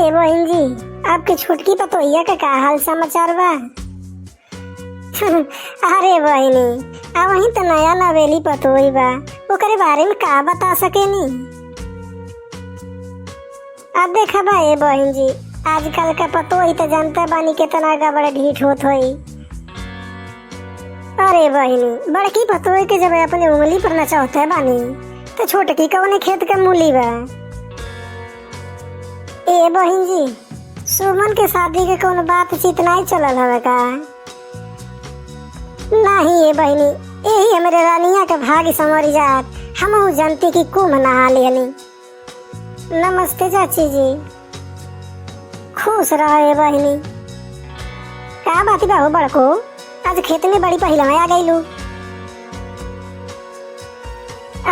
ए बहन जी, आपके छोटकी पतोहिया का हाल समाचार बा? अरे बहनी, अब वही तो नया नवेली पतोही बा, ओकरे बारे में का बता सकेनी? अब देखा बा ए बहन जी, आजकल का पतोही तो जानता बानी कितना गबड़ ढीठ होत होई। अरे बहनी, बड़की पतोही के जब अपने उंगली पर नचौते बानी तो छोटकी कौने खेत के मूली बा? ए बहन जी, सुमन के शादी के कौन बातचीत नहीं चलल हवे का? नहीं ए बहनी, यही हमारे रानिया के भाग्य संवरी जात, हमहू जानती कि कुंभ नहा लेनी। नमस्ते चाची जी, खुश रहो ए बहनी। का बाती बाहू बड़को, आज खेत में बड़ी पहिला आ गईलू।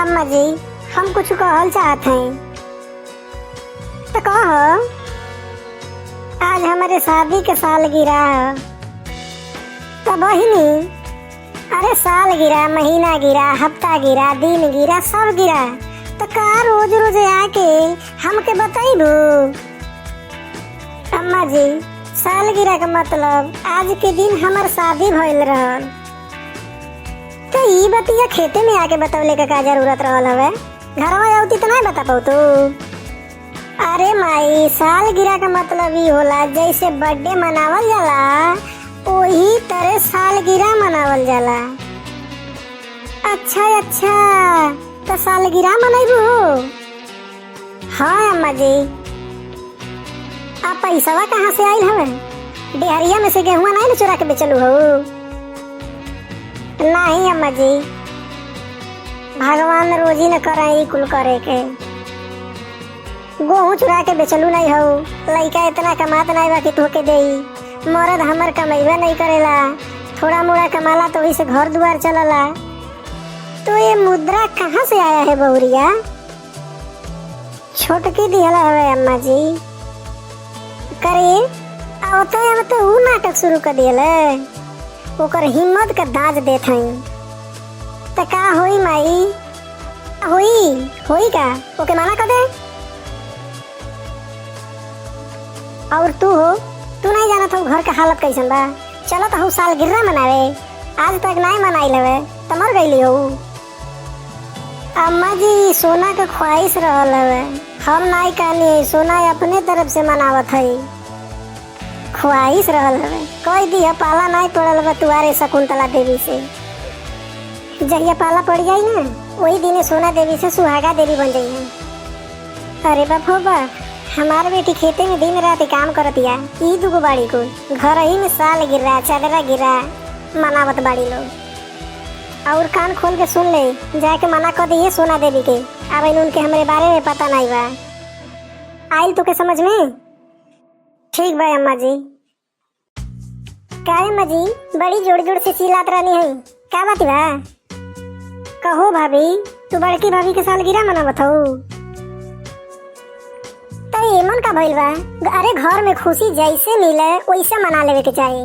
अम्मा जी, हम कुछ कहल चाहत हैं तो कहो। आज हमारे शादी के सालगिरह है तो बहिनी, अरे साल गिरा, महीना गिरा, हफ्ता गिरा, दिन गिरा, सब गिरा तो का रोज रोज आके हमके बताइबू? अम्मा जी, सालगिरह का मतलब आज के दिन हमार शादी भइल रहल तो ई बतिया खेते में आके बतौले का जरूरत रहल हवे? घरवा आउती तो नहीं बता पाऊ तू? अरे माई, सालगिरह का मतलब ई होला जैसे बर्थडे मनावल जाला वही तरह सालगिरह मनावल जाला। अच्छा अच्छा, तो सालगिरह मनाइबू हो? हाँ अम्मा जी। आप पैसावा कहाँ से आइल हवे? डेहरिया में से गेहुआ नहीं चुरा के बेचलू हो? नहीं अम्मा जी, भगवान रोजी न कराई कुल करे के। गेहूँ चुरा के बेचलू नहीं हो, लइका इतना कमात नहीं बा कि तोके देई। मर्द हमर कमैबा नहीं करेला, थोड़ा मोड़ा कमाला तो वही से घर द्वार चलला। तो ये मुद्रा कहाँ से आया है बहुरिया? छोटकी दिहला हवे अम्मा जी। करे आवते ऊ नाटक शुरू कर दिले, ओकर हिम्मत का दाज देत हई। तो का होई माई? होई का? ओके माना कर दे। और तू हो, तू नहीं जाना था घर का हालत कैसन बा? चलो तो सालगिरह मनावे, आज तक नहीं मनाइल हवे तो मर गईली हो। अम्मा जी, सोना का ख्वाहिश रहल हवे, हम नहीं कहनी, सोना अपने तरफ से मनावत हई। ख्वाहिश रहल हवे, कोई दिया पाला नहीं पड़ल बा तुआरे शकुंतला देवी से। जहिया पाला पड़ जाई ना, वही दिन सोना देवी से सुहागा देवी बन जाई। अरे बाप हो बा, हमार बेटी खेते में दिन रात काम करतिया, ई दुगो बाड़ी को घर ही में साल गिरा, चादरा गिरा मनावत बाड़ी लोग। और कान खोल के सुन ले, जाके मना कर दिए सोना देवी के। अब उनके हमारे बारे में पता नहीं बा। आइल तो के समझ में? ठीक बा अम्मा जी। का अम्मा जी, बड़ी जोड़ जोड़ से चिल्लात रहनी है, क्या बात बा? कहो भाभी, तू बड़की भाभी के सालगिरह मनावत हो? एमन का भइल बा? अरे घर में खुशी जैसे मिले वैसे मना लेवे के चाहिए।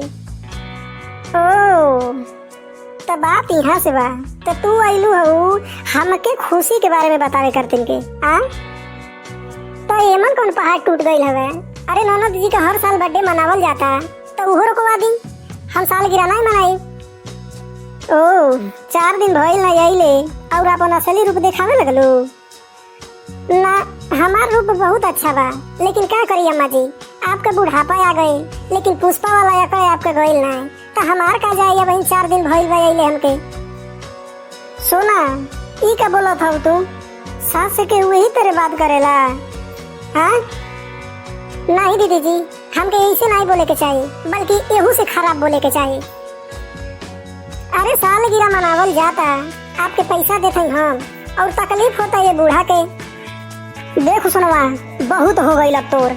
ओ, तो बात यहाँ से बा। तो तू आइलू हो हमके खुशी के बारे में बतावे करतिन के आ? तो एमन कौन पहाड़ टूट गइल हवे? अरे ननद जी का हर साल बर्थडे मनावल जाता तो उहो रुकवा दी, हम सालगिरह नहीं मनाई। ओ, 4 दिन भइल नहीं आइले और अपन असली रूप दिखावे लगलू ना? हमार रूप बहुत अच्छा बा, लेकिन क्या करी अम्मा जी, आपका बुढ़ापा आ गए, लेकिन पुष्पा वाला अकड़ आपका गइल ना, तो हमार का जाइए वही 4 दिन भइल बा हमके। सोना, ई का बोला था तू? सास के वही तरह बात करेला? हाँ? नहीं दीदी जी, हमके ऐसे नहीं बोले के चाहिए, बल्कि एहू से खराब बोले के चाहिए। अरे सालगिरह मनावल जाता, आपके पैसा देते हम, और तकलीफ होता ये बूढ़ा के। देखो सुनवा, बहुत हो गई अब तोर।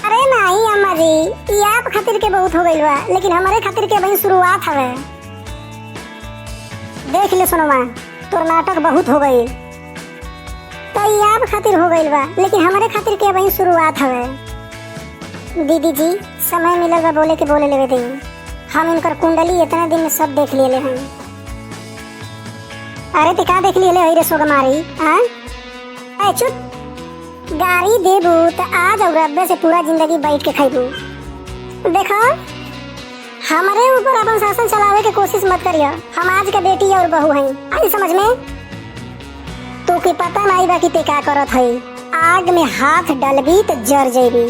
अरे नहीं अम्मा जी, ये आप खातिर के बहुत हो गई बा, लेकिन हमारे खातिर के वही शुरुआत हवे। देख ले सुनवा, तोर नाटक बहुत हो गई, तो ये आप खातिर हो गई बा, लेकिन हमारे खातिर के वही शुरुआत हवे। दीदी जी, समय मिलल बा बोले के बोले लेवे दी, हम इनकर कुंडली इतना दिन में सब देख लिए हैं। अरे ते का देख लिए रे सोगमारी? हाँ, चुप, गाड़ी देबू तो आज और रब्बे से पूरा जिंदगी बैठ के खाइबू। देखो हमारे ऊपर अपन शासन चलावे के कोशिश मत करियो। हम आज के बेटी और बहू हैं, आई समझ में। तो के पता नहीं बा कि ते का करत है। आग में हाथ डलबी तो जर जेबी।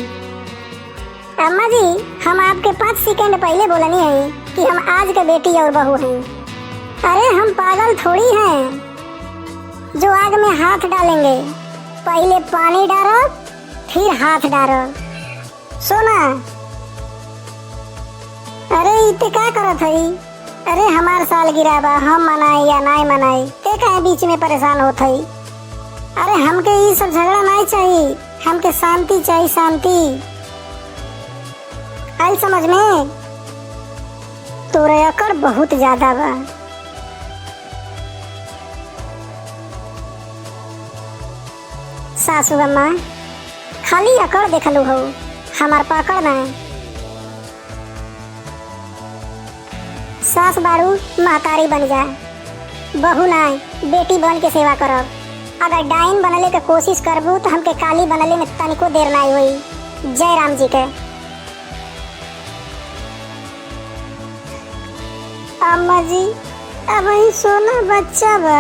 अम्मा जी हम आपके 5 सेकंड पहले बोलनी है कि हम आज के बेटी और बहू हैं। अरे हम पागल थोड़ी हैं जो आग में हाथ डालेंगे। पहले पानी डालो फिर हाथ डालो। सोना अरे इते क्या करत हई। अरे हमार साल गिराबा हम मनाई या नहीं मनाई ते कहे बीच में परेशान होत हई। अरे हमके ये सब झगड़ा नहीं चाहिए, हमके शांति चाहिए, शांति। आई समझ में। तोरे अकड़ बहुत ज्यादा बा। सासू अम्मा खाली अकड़ देखलू हो, हमार पकड़ ना। सास बाड़ू महतारी बन जा, बहू ना बेटी बन के सेवा करब। अगर डाइन बनले के कोशिश करबू तो हमके काली बनले में तनिको देर नहीं हुई। जय राम जी के। अम्मा जी अब ही सोना बच्चा बा,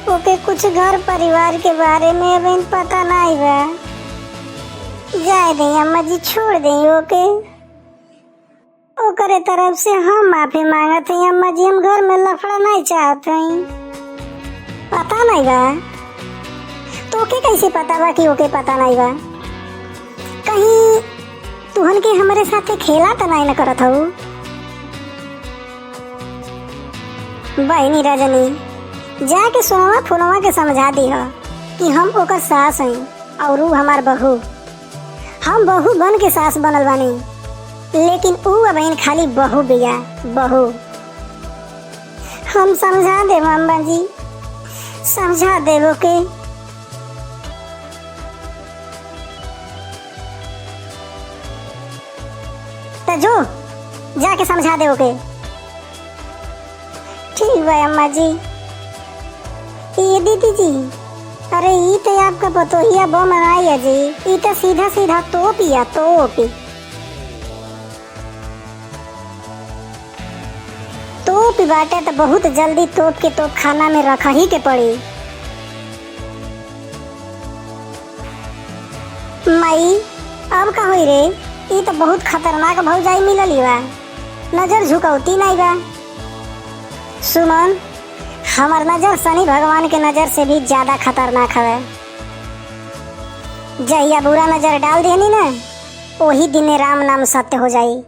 ओके कुछ घर परिवार के बारे में अब पता नहीं बा। जाए दे अम्मा जी, छोड़ दे ओके। ओकरे तरफ से हम माफी मांगत हई। अम्मा जी हम घर में लफड़ा नहीं चाहत हई। पता नहीं बा तो के कैसे पता बा कि ओके पता नहीं बा। कहीं तुहन के हमारे साथे खेला तो नहीं न करत हऊ। बहनी रजनी जाके सोनवा फुनवा के समझा दी हो कि हम ओकर सास हई और ऊ हमार बहू। हम बहू बन के सास बनल बानी, लेकिन ऊ अब खाली बहू बिया, बहू। हम समझा दे अम्मा जी, समझा देवो के। तो जो जाके समझा देवो के। ठीक बा अम्मा जी। ये दीदी जी, अरे ये तो आपका पतोहिया बम आई है जी। ये तो सीधा सीधा तोप या तोप बाटे तो बहुत जल्दी तोप के तोप खाना में रखा ही के पड़ी। मई अब का होई रे। ये तो बहुत खतरनाक भौजाई मिलली बा, नजर झुकौती नहीं बा। सुमन हमार नजर शनि भगवान के नजर से भी ज्यादा खतरनाक है। जहिया बुरा नजर डाल देनी ना, वही दिन राम नाम सत्य हो जाई।